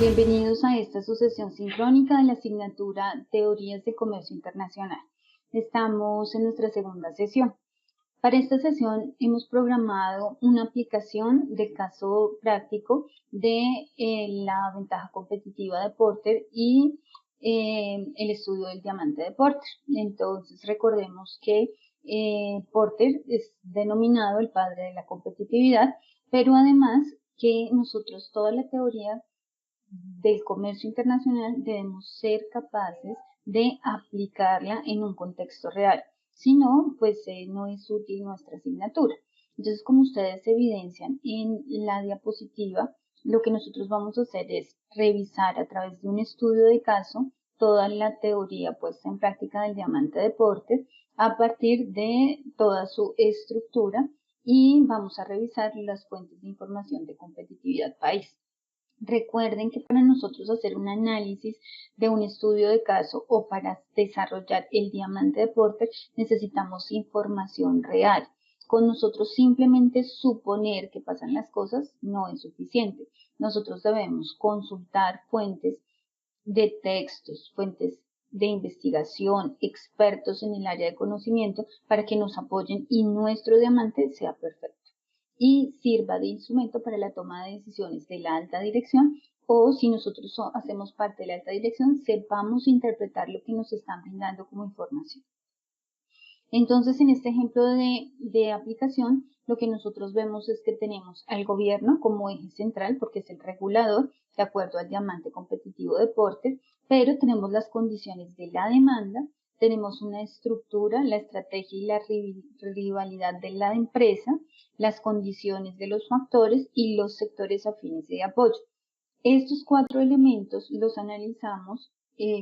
Bienvenidos a esta sucesión sincrónica de la asignatura Teorías de Comercio Internacional. Estamos en nuestra segunda sesión. Para esta sesión hemos programado una aplicación del caso práctico de la ventaja competitiva de Porter y el estudio del diamante de Porter. Entonces recordemos que Porter es denominado el padre de la competitividad, pero además que nosotros toda la teoría del comercio internacional debemos ser capaces de aplicarla en un contexto real. Si no, pues no es útil nuestra asignatura. Entonces, como ustedes evidencian en la diapositiva, lo que nosotros vamos a hacer es revisar a través de un estudio de caso toda la teoría puesta en práctica del diamante de Porter a partir de toda su estructura y vamos a revisar las fuentes de información de competitividad país. Recuerden que para nosotros hacer un análisis de un estudio de caso o para desarrollar el diamante de Porter necesitamos información real. Con nosotros simplemente suponer que pasan las cosas no es suficiente. Nosotros debemos consultar fuentes de textos, fuentes de investigación, expertos en el área de conocimiento para que nos apoyen y nuestro diamante sea perfecto y sirva de instrumento para la toma de decisiones de la alta dirección, o si nosotros hacemos parte de la alta dirección, sepamos interpretar lo que nos están brindando como información. Entonces, en este ejemplo de aplicación, lo que nosotros vemos es que tenemos al gobierno como eje central, porque es el regulador, de acuerdo al diamante competitivo de Porter, pero tenemos las condiciones de la demanda, tenemos una estructura, la estrategia y la rivalidad de la empresa, las condiciones de los factores y los sectores afines de apoyo. Estos cuatro elementos los analizamos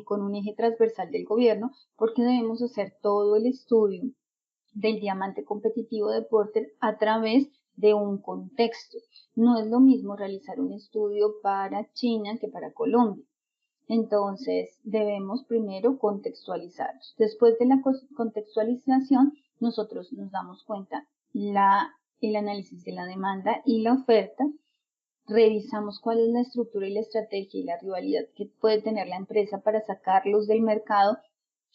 con un eje transversal del gobierno porque debemos hacer todo el estudio del diamante competitivo de Porter a través de un contexto. No es lo mismo realizar un estudio para China que para Colombia. Entonces, debemos primero contextualizarlos. Después de la contextualización, nosotros nos damos cuenta el análisis de la demanda y la oferta, revisamos cuál es la estructura y la estrategia y la rivalidad que puede tener la empresa para sacarlos del mercado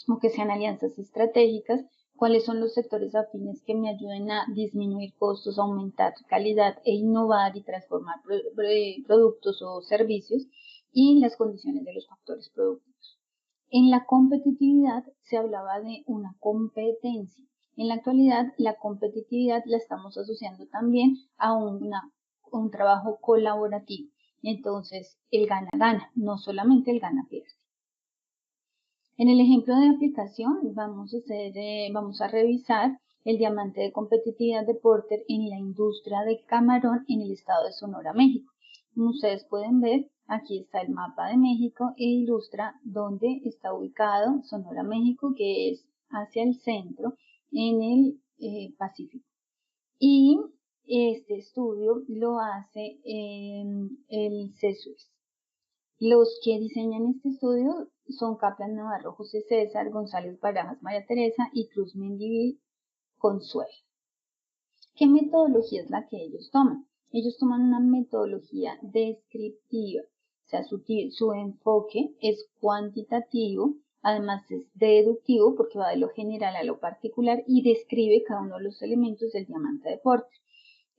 o que sean alianzas estratégicas, cuáles son los sectores afines que me ayuden a disminuir costos, aumentar calidad e innovar y transformar productos o servicios y las condiciones de los factores productivos. En la competitividad se hablaba de una competencia. En la actualidad, la competitividad la estamos asociando también a un trabajo colaborativo. Entonces, el gana-gana, no solamente el gana-pierde. En el ejemplo de aplicación vamos a revisar el diamante de competitividad de Porter en la industria de camarón en el estado de Sonora, México. Como ustedes pueden ver, aquí está el mapa de México e ilustra dónde está ubicado Sonora, México, que es hacia el centro en el Pacífico. Y este estudio lo hace el CESUS. Los que diseñan este estudio son Kaplan Navarro, José César, González Barajas, María Teresa y Cruz Mendivil Consuelo. ¿Qué metodología es la que ellos toman? Ellos toman una metodología descriptiva, o sea, su enfoque es cuantitativo, además es deductivo porque va de lo general a lo particular y describe cada uno de los elementos del diamante de Porter.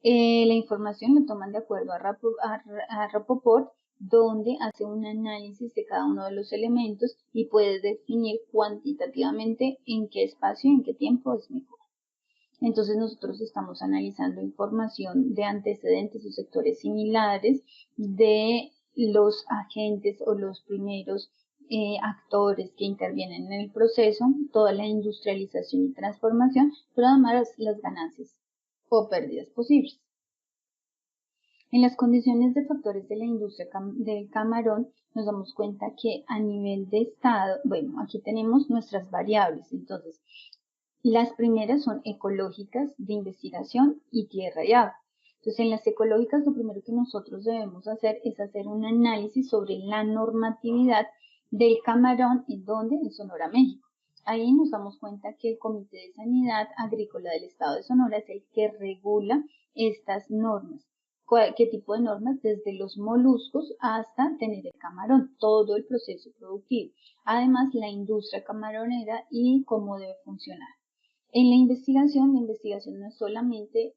La información la toman de acuerdo a Rapoport, donde hace un análisis de cada uno de los elementos y puede definir cuantitativamente en qué espacio y en qué tiempo es mejor. Entonces nosotros estamos analizando información de antecedentes o sectores similares de los agentes o los primeros actores que intervienen en el proceso, toda la industrialización y transformación, pero además las ganancias o pérdidas posibles. En las condiciones de factores de la industria del camarón nos damos cuenta que a nivel de estado, bueno, aquí tenemos nuestras variables, entonces las primeras son ecológicas, de investigación y tierra y agua. Entonces en las ecológicas lo primero que nosotros debemos hacer es hacer un análisis sobre la normatividad del camarón, ¿en dónde? En Sonora, México. Ahí nos damos cuenta que el Comité de Sanidad Agrícola del Estado de Sonora es el que regula estas normas. qué tipo de normas, desde los moluscos hasta tener el camarón, todo el proceso productivo. Además, la industria camaronera y cómo debe funcionar. En la investigación no es solamente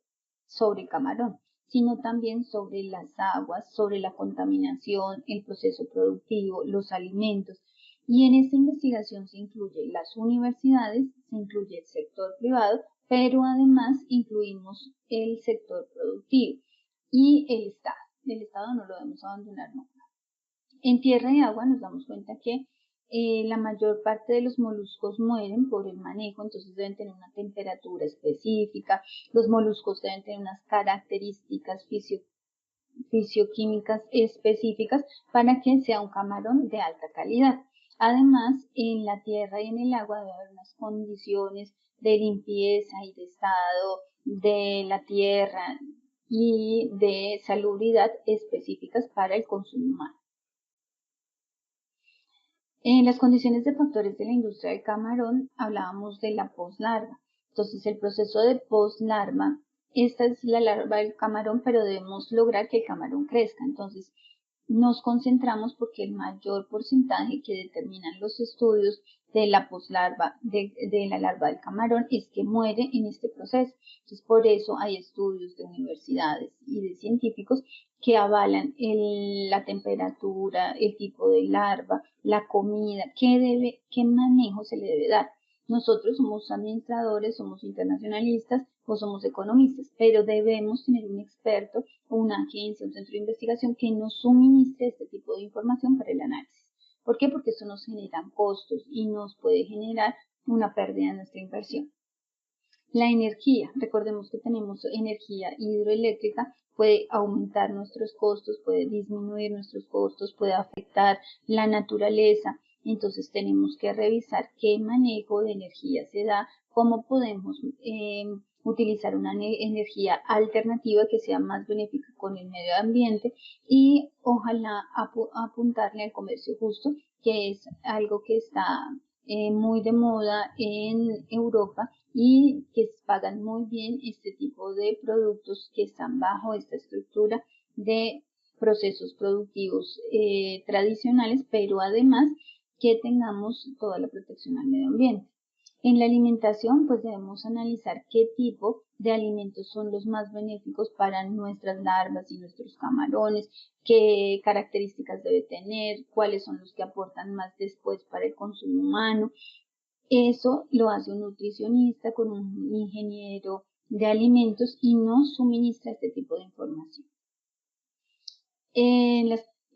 sobre el camarón, sino también sobre las aguas, sobre la contaminación, el proceso productivo, los alimentos. Y en esta investigación se incluye las universidades, se incluye el sector privado, pero además incluimos el sector productivo y el Estado. El Estado no lo debemos abandonar nunca. En tierra y agua nos damos cuenta que la mayor parte de los moluscos mueren por el manejo, entonces deben tener una temperatura específica, los moluscos deben tener unas características fisioquímicas específicas para que sea un camarón de alta calidad. Además, en la tierra y en el agua debe haber unas condiciones de limpieza y de estado de la tierra y de salubridad específicas para el consumo humano. En las condiciones de factores de la industria del camarón hablábamos de la poslarva. Entonces, el proceso de poslarva, esta es la larva del camarón, pero debemos lograr que el camarón crezca. Entonces, nos concentramos porque el mayor porcentaje que determinan los estudios de la poslarva, de la larva del camarón, es que muere en este proceso. Entonces, por eso hay estudios de universidades y de científicos que avalan la temperatura, el tipo de larva, la comida, qué manejo se le debe dar. Nosotros somos administradores, somos internacionalistas o somos economistas, pero debemos tener un experto o una agencia, un centro de investigación que nos suministre este tipo de información para el análisis. ¿Por qué? Porque eso nos genera costos y nos puede generar una pérdida en nuestra inversión. La energía, recordemos que tenemos energía hidroeléctrica, puede aumentar nuestros costos, puede disminuir nuestros costos, puede afectar la naturaleza. Entonces tenemos que revisar qué manejo de energía se da, cómo podemos utilizar una energía alternativa que sea más benéfica con el medio ambiente y ojalá apuntarle al comercio justo, que es algo que está muy de moda en Europa y que pagan muy bien este tipo de productos que están bajo esta estructura de procesos productivos tradicionales, pero además que tengamos toda la protección al medio ambiente. En la alimentación, pues debemos analizar qué tipo de alimentos son los más benéficos para nuestras larvas y nuestros camarones, qué características debe tener, cuáles son los que aportan más después para el consumo humano. Eso lo hace un nutricionista con un ingeniero de alimentos y nos suministra este tipo de información.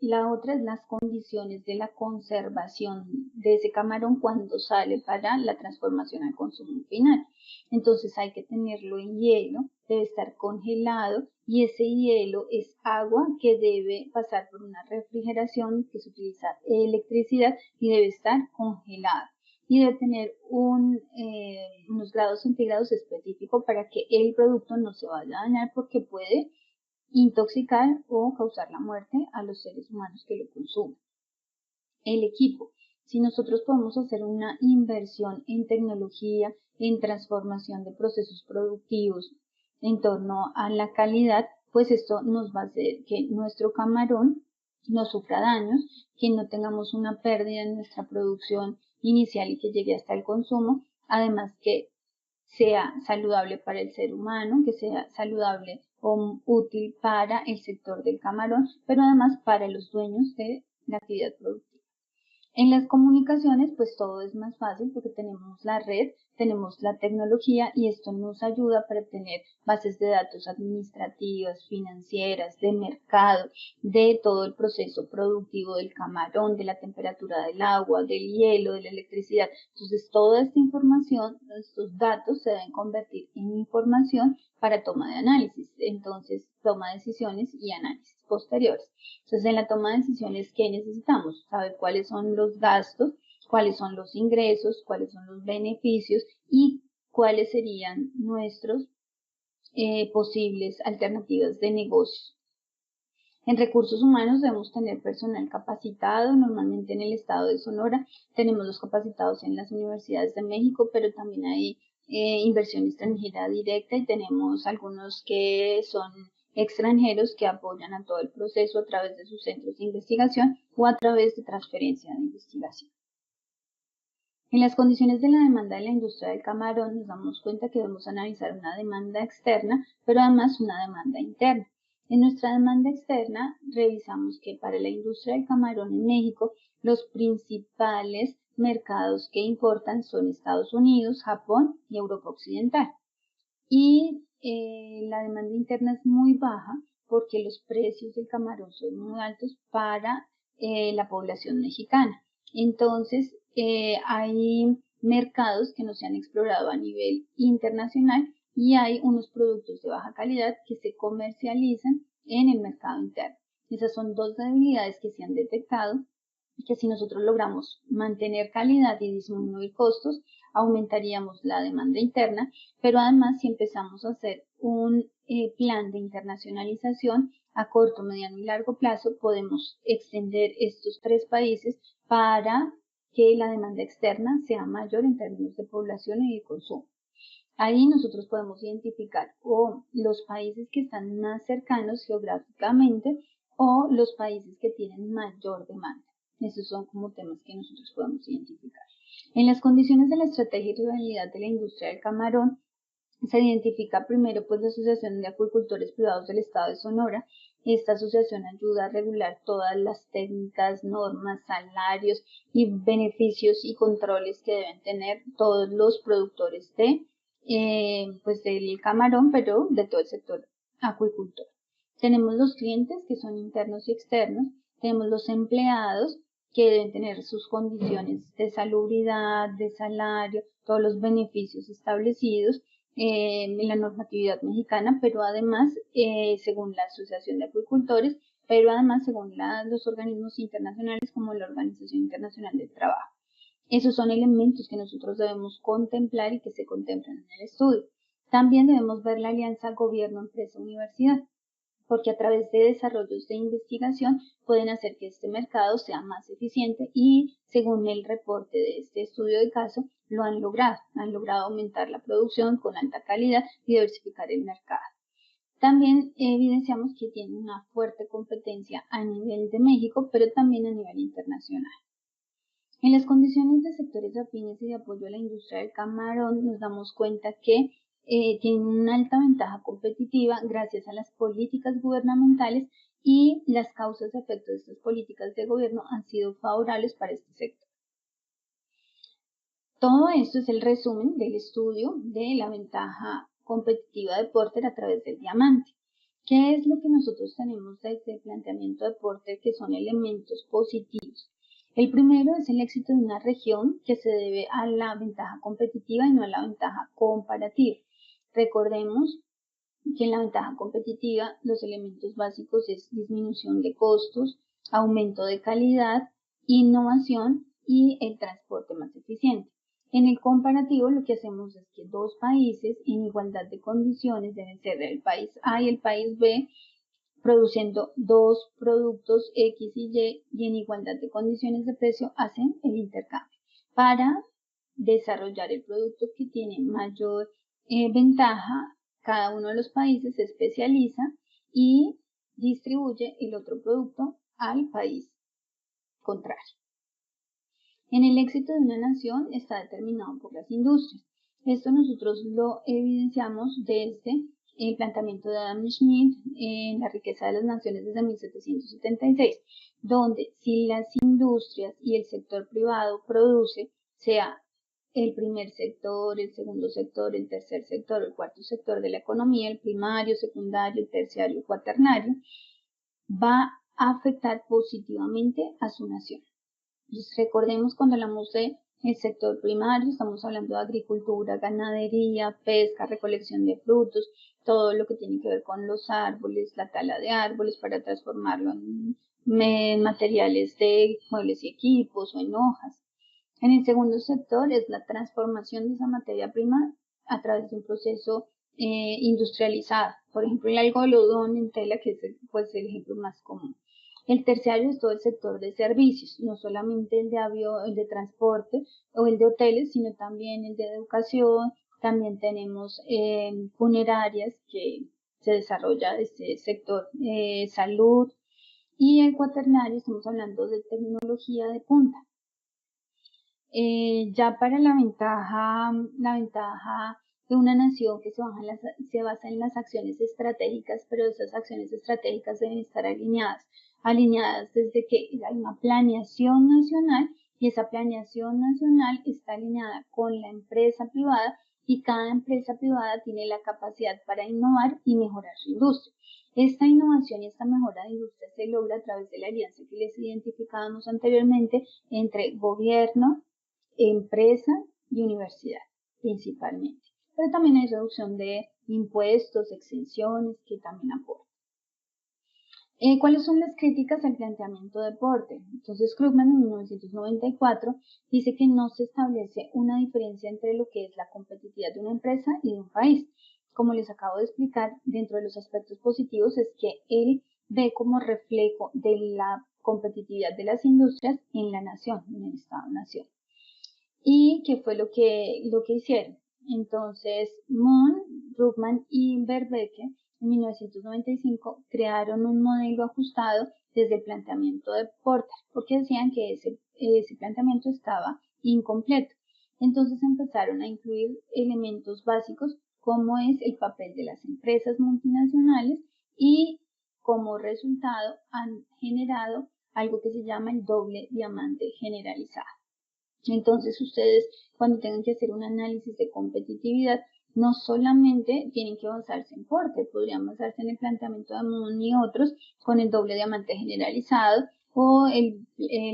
La otra es las condiciones de la conservación de ese camarón cuando sale para la transformación al consumo final. Entonces hay que tenerlo en hielo, debe estar congelado y ese hielo es agua que debe pasar por una refrigeración que se utiliza electricidad y debe estar congelado y debe tener unos grados centígrados específicos para que el producto no se vaya a dañar porque puede intoxicar o causar la muerte a los seres humanos que lo consumen. El equipo. Si nosotros podemos hacer una inversión en tecnología, en transformación de procesos productivos en torno a la calidad, pues esto nos va a hacer que nuestro camarón no sufra daños, que no tengamos una pérdida en nuestra producción inicial y que llegue hasta el consumo, además que sea saludable para el ser humano, que sea saludable o útil para el sector del camarón, pero además para los dueños de la actividad productiva. En las comunicaciones, pues todo es más fácil porque tenemos la red, tenemos la tecnología y esto nos ayuda para tener bases de datos administrativas, financieras, de mercado, de todo el proceso productivo del camarón, de la temperatura del agua, del hielo, de la electricidad. Entonces, toda esta información, estos datos se deben convertir en información para toma de análisis. Entonces, toma de decisiones y análisis posteriores. Entonces, en la toma de decisiones, ¿qué necesitamos? Saber cuáles son los gastos, cuáles son los ingresos, cuáles son los beneficios y cuáles serían nuestros posibles alternativas de negocio. En recursos humanos debemos tener personal capacitado, normalmente en el estado de Sonora tenemos los capacitados en las universidades de México, pero también hay inversión extranjera directa y tenemos algunos que son extranjeros que apoyan a todo el proceso a través de sus centros de investigación o a través de transferencia de investigación. En las condiciones de la demanda de la industria del camarón nos damos cuenta que debemos analizar una demanda externa, pero además una demanda interna. En nuestra demanda externa revisamos que para la industria del camarón en México los principales mercados que importan son Estados Unidos, Japón y Europa Occidental. Y la demanda interna es muy baja porque los precios del camarón son muy altos para la población mexicana. Entonces, hay mercados que no se han explorado a nivel internacional y hay unos productos de baja calidad que se comercializan en el mercado interno. Esas son dos debilidades que se han detectado y que si nosotros logramos mantener calidad y disminuir costos, aumentaríamos la demanda interna, pero además si empezamos a hacer un plan de internacionalización a corto, mediano y largo plazo, podemos extender estos tres países para que la demanda externa sea mayor en términos de población y de consumo. Ahí nosotros podemos identificar o los países que están más cercanos geográficamente o los países que tienen mayor demanda. Esos son como temas que nosotros podemos identificar. En las condiciones de la estrategia y rivalidad de la industria del camarón, se identifica primero pues la Asociación de Acuicultores Privados del Estado de Sonora. Esta asociación ayuda a regular todas las técnicas, normas, salarios y beneficios y controles que deben tener todos los productores de pues del camarón, pero de todo el sector acuicultor. Tenemos los clientes que son internos y externos, tenemos los empleados que deben tener sus condiciones de salubridad, de salario, todos los beneficios establecidos en la normatividad mexicana, pero además según la Asociación de Acuicultores, pero además según los organismos internacionales como la Organización Internacional del Trabajo. Esos son elementos que nosotros debemos contemplar y que se contemplan en el estudio. También debemos ver la alianza gobierno-empresa-universidad, porque a través de desarrollos de investigación pueden hacer que este mercado sea más eficiente y según el reporte de este estudio de caso lo han logrado aumentar la producción con alta calidad y diversificar el mercado. También evidenciamos que tiene una fuerte competencia a nivel de México, pero también a nivel internacional. En las condiciones de sectores afines y de apoyo a la industria del camarón nos damos cuenta que tienen una alta ventaja competitiva gracias a las políticas gubernamentales y las causas y efectos de estas políticas de gobierno han sido favorables para este sector. Todo esto es el resumen del estudio de la ventaja competitiva de Porter a través del diamante. ¿Qué es lo que nosotros tenemos desde el planteamiento de Porter que son elementos positivos? El primero es el éxito de una región que se debe a la ventaja competitiva y no a la ventaja comparativa. Recordemos que en la ventaja competitiva los elementos básicos es disminución de costos, aumento de calidad, innovación y el transporte más eficiente. En el comparativo lo que hacemos es que dos países en igualdad de condiciones deben ser el país A y el país B produciendo dos productos X y Y en igualdad de condiciones de precio hacen el intercambio para desarrollar el producto que tiene mayor ventaja. Cada uno de los países se especializa y distribuye el otro producto al país contrario. En el éxito de una nación está determinado por las industrias. Esto nosotros lo evidenciamos desde el planteamiento de Adam Smith en La riqueza de las naciones desde 1776, donde si las industrias y el sector privado produce, sea el primer sector, el segundo sector, el tercer sector, el cuarto sector de la economía, el primario, secundario, terciario, cuaternario, va a afectar positivamente a su nación. Entonces, recordemos cuando hablamos de el sector primario, estamos hablando de agricultura, ganadería, pesca, recolección de frutos, todo lo que tiene que ver con los árboles, la tala de árboles para transformarlo en materiales de muebles y equipos o en hojas. En el segundo sector es la transformación de esa materia prima a través de un proceso industrializado. Por ejemplo, el algodón en tela, que es el ejemplo más común. El terciario es todo el sector de servicios, no solamente el de avión, el de transporte o el de hoteles, sino también el de educación. También tenemos funerarias que se desarrolla este sector salud, y el cuaternario estamos hablando de tecnología de punta. Ya para la ventaja de una nación que se basa en las acciones estratégicas, pero esas acciones estratégicas deben estar alineadas desde que hay una planeación nacional, y esa planeación nacional está alineada con la empresa privada, y cada empresa privada tiene la capacidad para innovar y mejorar su industria. Esta innovación y esta mejora de industria se logra a través de la alianza que les identificábamos anteriormente entre gobierno, empresa y universidad principalmente. Pero también hay reducción de impuestos, exenciones que también aportan. ¿Cuáles son las críticas al planteamiento de Porter? Entonces, Krugman en 1994 dice que no se establece una diferencia entre lo que es la competitividad de una empresa y de un país. Como les acabo de explicar, dentro de los aspectos positivos es que él ve como reflejo de la competitividad de las industrias en la nación, en el Estado-nación. ¿Y qué fue lo que hicieron? Entonces, Moon, Krugman y Verbeke en 1995 crearon un modelo ajustado desde el planteamiento de Porter, porque decían que ese planteamiento estaba incompleto. Entonces empezaron a incluir elementos básicos como es el papel de las empresas multinacionales, y como resultado han generado algo que se llama el doble diamante generalizado. Entonces ustedes, cuando tengan que hacer un análisis de competitividad, no solamente tienen que basarse en Porter, podrían basarse en el planteamiento de Moon y otros con el doble diamante generalizado, o el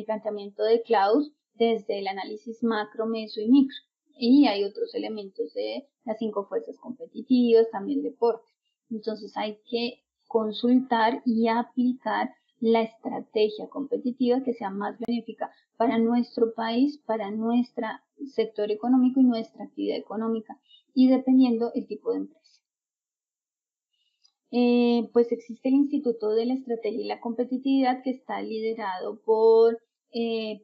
planteamiento de Klaus desde el análisis macro, meso y micro. Y hay otros elementos de las 5 fuerzas competitivas también de Porter. Entonces hay que consultar y aplicar la estrategia competitiva que sea más benéfica para nuestro país, para nuestro sector económico y nuestra actividad económica, y dependiendo el tipo de empresa. Pues existe el Instituto de la Estrategia y la Competitividad, que está liderado por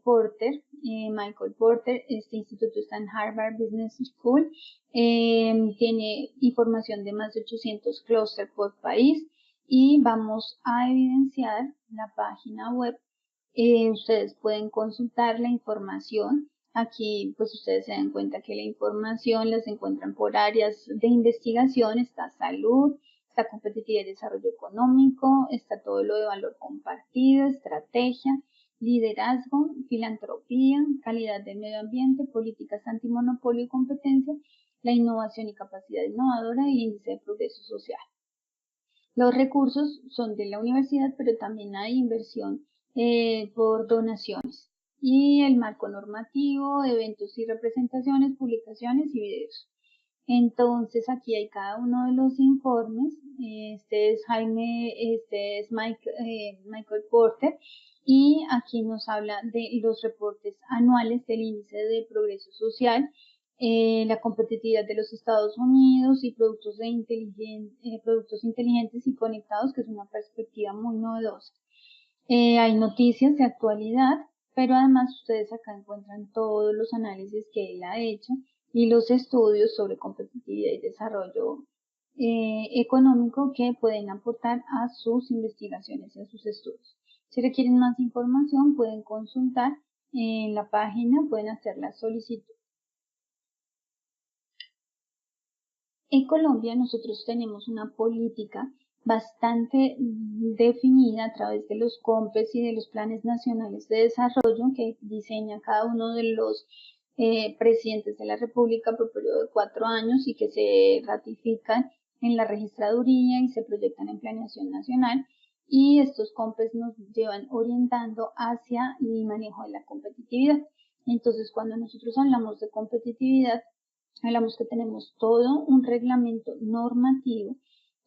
Porter, Michael Porter. Este instituto está en Harvard Business School, tiene información de más de 800 clústeres por país, y vamos a evidenciar la página web. Ustedes pueden consultar la información. Aquí pues ustedes se dan cuenta que la información las encuentran por áreas de investigación. Está salud, está competitividad y desarrollo económico, está todo lo de valor compartido, estrategia, liderazgo, filantropía, calidad del medio ambiente, políticas antimonopolio y competencia, la innovación y capacidad innovadora, y el índice de progreso social. Los recursos son de la universidad, pero también hay inversión por donaciones. Y el marco normativo, eventos y representaciones, publicaciones y videos. Entonces aquí hay cada uno de los informes. Este es Michael Porter, y aquí nos habla de los reportes anuales del índice de progreso social, la competitividad de los Estados Unidos y productos inteligentes y conectados, que es una perspectiva muy novedosa. Hay noticias de actualidad, pero además ustedes acá encuentran todos los análisis que él ha hecho y los estudios sobre competitividad y desarrollo económico que pueden aportar a sus investigaciones y a sus estudios. Si requieren más información, pueden consultar en la página, pueden hacer la solicitud. En Colombia nosotros tenemos una política bastante definida a través de los COMPES y de los planes nacionales de desarrollo que diseña cada uno de los presidentes de la República por periodo de 4 años, y que se ratifican en la registraduría y se proyectan en planeación nacional. Y estos COMPES nos llevan orientando hacia el manejo de la competitividad. Entonces, cuando nosotros hablamos de competitividad, hablamos que tenemos todo un reglamento normativo,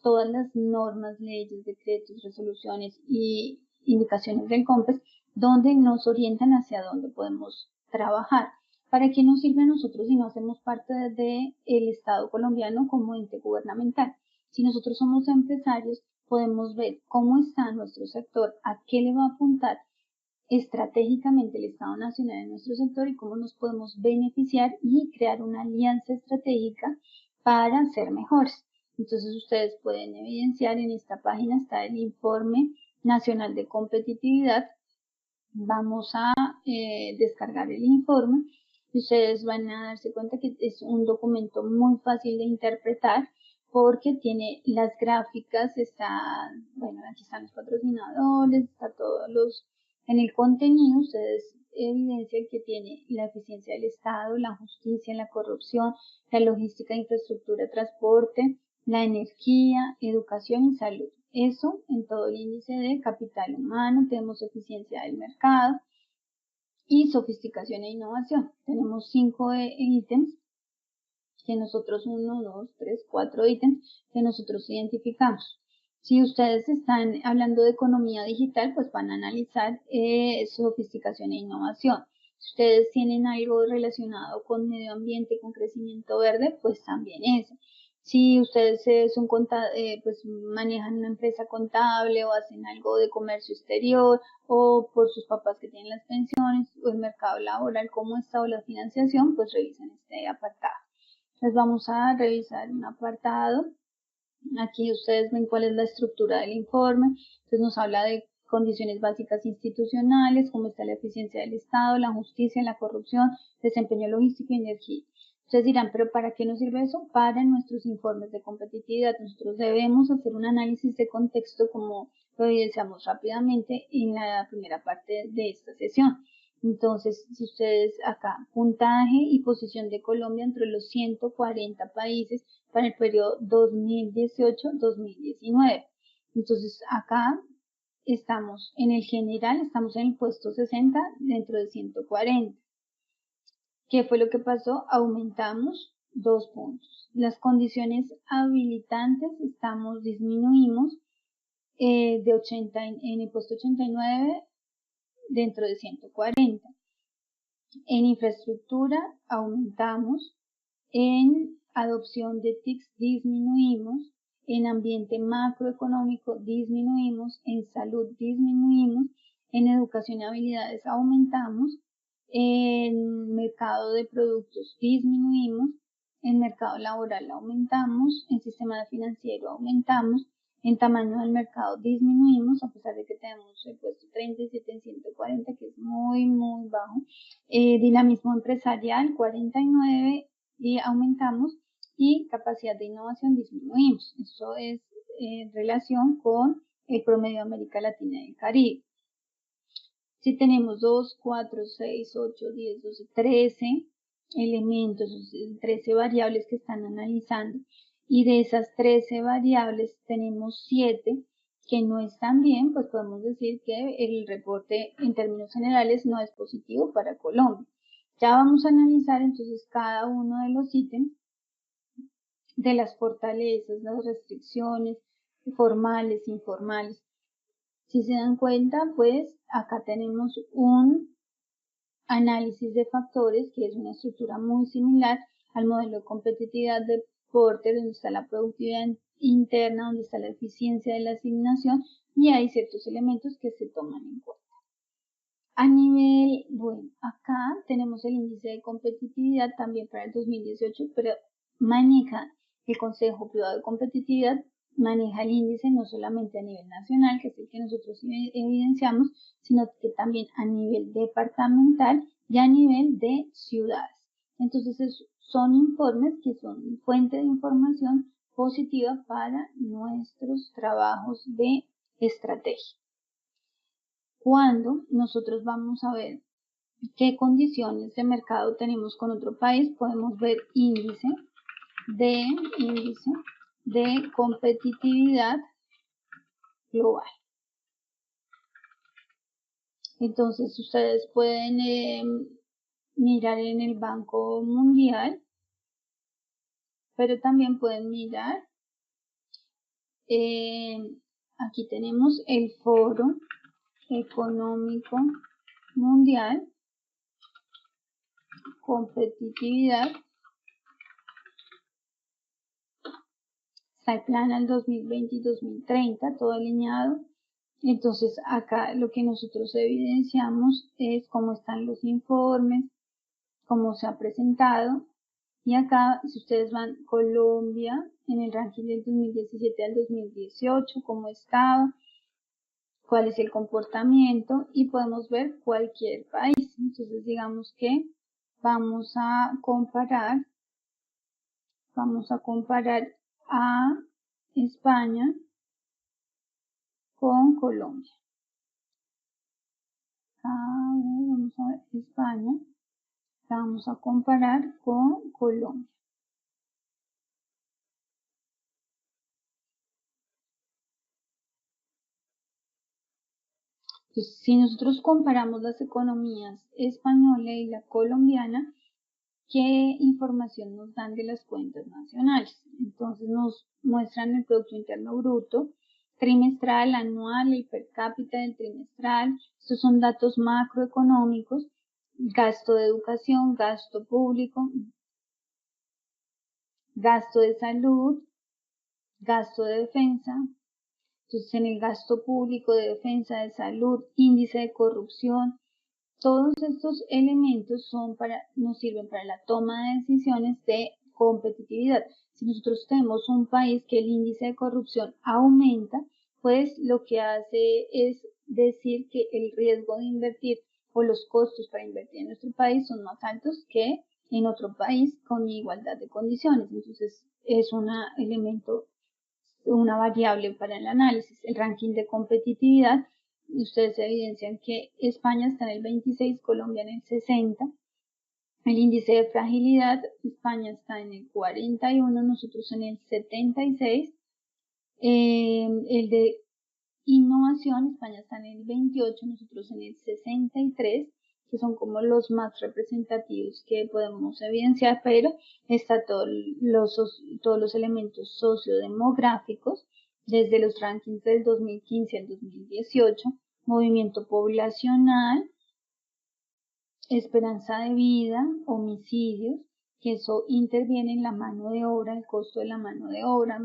todas las normas, leyes, decretos, resoluciones y indicaciones del COMPES, donde nos orientan hacia dónde podemos trabajar. ¿Para qué nos sirve a nosotros si no hacemos parte del Estado colombiano como ente gubernamental? Si nosotros somos empresarios, podemos ver cómo está nuestro sector, a qué le va a apuntar estratégicamente el Estado Nacional en nuestro sector, y cómo nos podemos beneficiar y crear una alianza estratégica para ser mejores. Entonces ustedes pueden evidenciar en esta página está el Informe Nacional de Competitividad. Vamos a descargar el informe y ustedes van a darse cuenta que es un documento muy fácil de interpretar porque tiene las gráficas, bueno, aquí están los patrocinadores, está en el contenido ustedes evidencian que tiene la eficiencia del Estado, la justicia, la corrupción, la logística, infraestructura, transporte, la energía, educación y salud. Eso en todo el índice de capital humano, tenemos eficiencia del mercado y sofisticación e innovación. Tenemos 5 ítems que nosotros, 1, 2, 3, 4 ítems que nosotros identificamos. Si ustedes están hablando de economía digital, pues van a analizar sofisticación e innovación. Si ustedes tienen algo relacionado con medio ambiente, con crecimiento verde, pues también eso. Si ustedes pues manejan una empresa contable o hacen algo de comercio exterior o por sus papás que tienen las pensiones o el mercado laboral, cómo está o la financiación, pues revisen este apartado. Entonces vamos a revisar un apartado. Aquí ustedes ven cuál es la estructura del informe. Entonces nos habla de condiciones básicas institucionales, cómo está la eficiencia del Estado, la justicia, la corrupción, desempeño logístico y energía. Ustedes dirán, ¿pero para qué nos sirve eso? Para nuestros informes de competitividad. Nosotros debemos hacer un análisis de contexto como lo evidenciamos rápidamente en la primera parte de esta sesión. Entonces, si ustedes acá, puntaje y posición de Colombia entre los 140 países para el periodo 2018-2019. Entonces, acá estamos en el general, estamos en el puesto 60 dentro de 140. ¿Qué fue lo que pasó? Aumentamos 2 puntos. Las condiciones habilitantes disminuimos de 80 en el puesto 89 dentro de 140. En infraestructura aumentamos, en adopción de TICs disminuimos, en ambiente macroeconómico disminuimos, en salud disminuimos, en educación y habilidades aumentamos, en mercado de productos disminuimos, en mercado laboral aumentamos, en sistema financiero aumentamos, en tamaño del mercado disminuimos, a pesar de que tenemos el puesto 37 en 140, que es muy, muy bajo. Dinamismo empresarial 49 y aumentamos, y capacidad de innovación disminuimos. Eso es en relación con el promedio de América Latina y el Caribe. Si tenemos 2, 4, 6, 8, 10, 12, 13 elementos, 13 variables que están analizando, y de esas 13 variables tenemos 7 que no están bien, pues podemos decir que el reporte en términos generales no es positivo para Colombia. Ya vamos a analizar entonces cada uno de los ítems, de las fortalezas, las restricciones formales, informales. Si se dan cuenta, pues acá tenemos un análisis de factores que es una estructura muy similar al modelo de competitividad de Porter, donde está la productividad interna, donde está la eficiencia de la asignación, y hay ciertos elementos que se toman en cuenta. A nivel, bueno, acá tenemos el índice de competitividad también para el 2018, pero maneja el Consejo Privado de Competitividad, maneja el índice no solamente a nivel nacional, que es el que nosotros evidenciamos, sino que también a nivel departamental y a nivel de ciudades. Entonces son informes que son fuente de información positiva para nuestros trabajos de estrategia. Cuando nosotros vamos a ver qué condiciones de mercado tenemos con otro país, podemos ver índice de competitividad global. Entonces ustedes pueden mirar en el Banco Mundial, pero también pueden mirar, aquí tenemos el Foro Económico Mundial, competitividad, está el plan al 2020 y 2030, todo alineado. Entonces acá lo que nosotros evidenciamos es cómo están los informes, cómo se ha presentado, Y acá, si ustedes van Colombia en el ranking del 2017 al 2018, cómo estaba, cuál es el comportamiento y podemos ver cualquier país. Entonces digamos que vamos a comparar a España con Colombia. Vamos a ver España, la vamos a comparar con Colombia. Entonces, si nosotros comparamos las economías española y la colombiana, ¿qué información nos dan de las cuentas nacionales? Entonces nos muestran el Producto Interno Bruto trimestral, anual, el per cápita del trimestral. Estos son datos macroeconómicos, gasto de educación, gasto público, gasto de salud, gasto de defensa. Entonces en el gasto público, de defensa, de salud, índice de corrupción, todos estos elementos nos sirven para la toma de decisiones de competitividad. Si nosotros tenemos un país que el índice de corrupción aumenta, pues lo que hace es decir que el riesgo de invertir o los costos para invertir en nuestro país son más altos que en otro país con igualdad de condiciones. Entonces es un elemento, una variable para el análisis. El ranking de competitividad, ustedes evidencian que España está en el 26, Colombia en el 60. El índice de fragilidad, España está en el 41, nosotros en el 76. El de innovación, España está en el 28, nosotros en el 63, que son como los más representativos que podemos evidenciar, pero está todos los elementos sociodemográficos, desde los rankings del 2015 al 2018, movimiento poblacional, esperanza de vida, homicidios, que eso interviene en la mano de obra, el costo de la mano de obra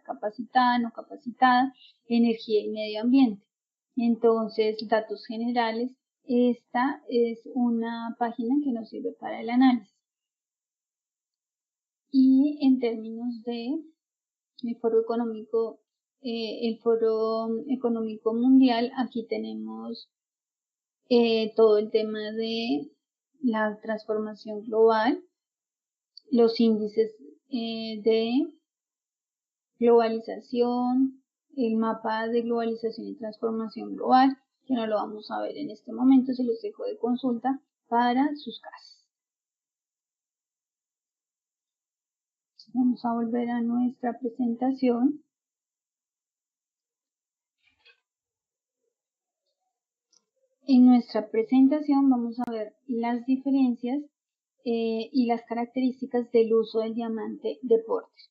capacitada, no capacitada, energía y medio ambiente. Entonces, datos generales, esta es una página que nos sirve para el análisis. Y en términos de el Foro Económico Mundial, aquí tenemos todo el tema de la transformación global, los índices de globalización, el mapa de globalización y transformación global, que no lo vamos a ver en este momento, se los dejo de consulta para sus casas. Vamos a volver a nuestra presentación. En nuestra presentación vamos a ver las diferencias y las características del uso del diamante de Porter.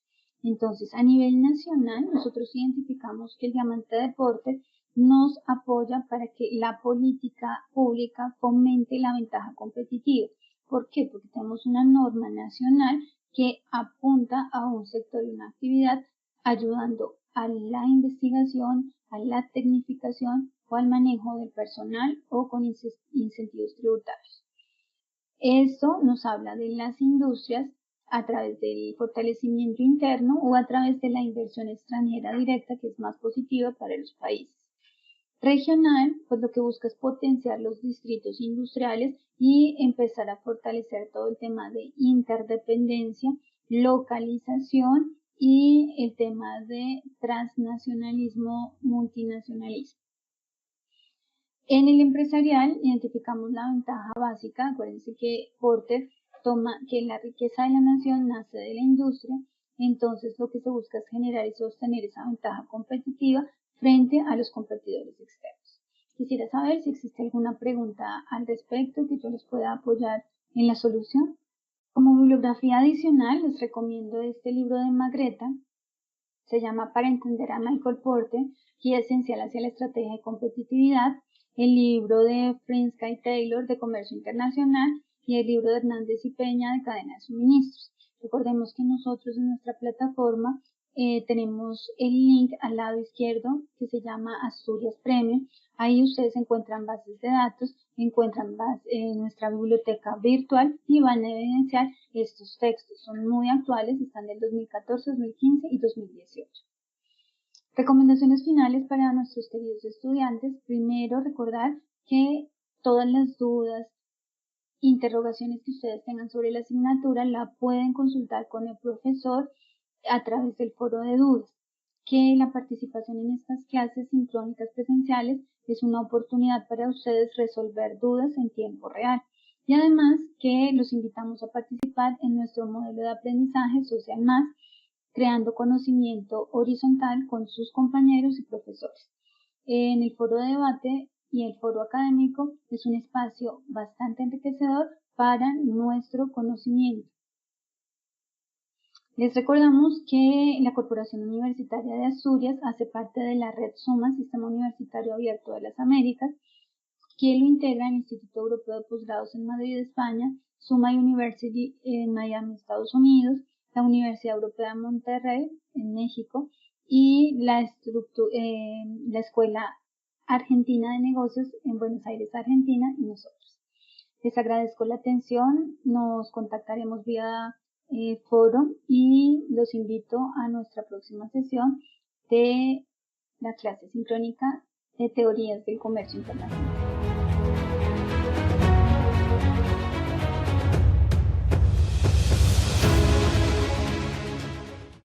Entonces, a nivel nacional, nosotros identificamos que el diamante de Porter nos apoya para que la política pública fomente la ventaja competitiva. ¿Por qué? Porque tenemos una norma nacional que apunta a un sector y una actividad ayudando a la investigación, a la tecnificación o al manejo del personal o con incentivos tributarios. Esto nos habla de las industrias a través del fortalecimiento interno o a través de la inversión extranjera directa, que es más positiva para los países. Regional, pues lo que busca es potenciar los distritos industriales y empezar a fortalecer todo el tema de interdependencia, localización y el tema de transnacionalismo, multinacionalismo. En el empresarial identificamos la ventaja básica. Acuérdense que Porter toma que la riqueza de la nación nace de la industria, entonces lo que se busca es generar y sostener esa ventaja competitiva frente a los competidores externos. Quisiera saber si existe alguna pregunta al respecto que yo les pueda apoyar en la solución. Como bibliografía adicional les recomiendo este libro de Magreta, se llama Para entender a Michael Porter, Guía esencial hacia la estrategia de competitividad, el libro de Frinsky y Taylor de Comercio Internacional y el libro de Hernández y Peña de Cadena de Suministros. Recordemos que nosotros en nuestra plataforma tenemos el link al lado izquierdo que se llama Asturias Premium. Ahí ustedes encuentran bases de datos, encuentran nuestra biblioteca virtual y van a evidenciar estos textos. Son muy actuales, están del 2014, 2015 y 2018. Recomendaciones finales para nuestros queridos estudiantes. Primero, recordar que todas las dudas, interrogaciones que ustedes tengan sobre la asignatura la pueden consultar con el profesor a través del foro de dudas, que la participación en estas clases sincrónicas presenciales es una oportunidad para ustedes resolver dudas en tiempo real. Y además que los invitamos a participar en nuestro modelo de aprendizaje Social Más, creando conocimiento horizontal con sus compañeros y profesores. En el foro de debate y el foro académico es un espacio bastante enriquecedor para nuestro conocimiento. Les recordamos que la Corporación Universitaria de Asturias hace parte de la red SUMA, Sistema Universitario Abierto de las Américas, que lo integra el Instituto Europeo de Posgrados en Madrid, España, SUMA University en Miami, Estados Unidos, la Universidad Europea de Monterrey en México y la Escuela Argentina de Negocios en Buenos Aires, Argentina, y nosotros. Les agradezco la atención, nos contactaremos vía foro y los invito a nuestra próxima sesión de la clase sincrónica de teorías del comercio internacional.